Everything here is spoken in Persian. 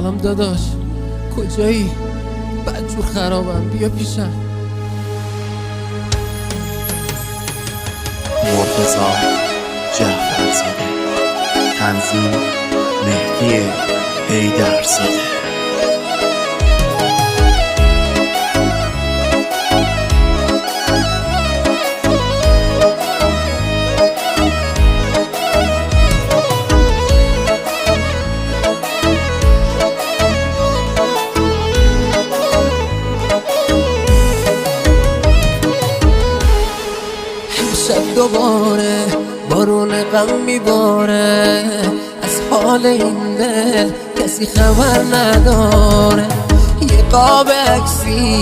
سلام داداش، کجایی؟ بدجور خرابم، بیا پیشم. مرتضی جعفرزاده، تنظیم مهدی حیدرزاده. شب دوباره بارون غم میباره، از حال این دل کسی خبر نداره. یه قاب عکسی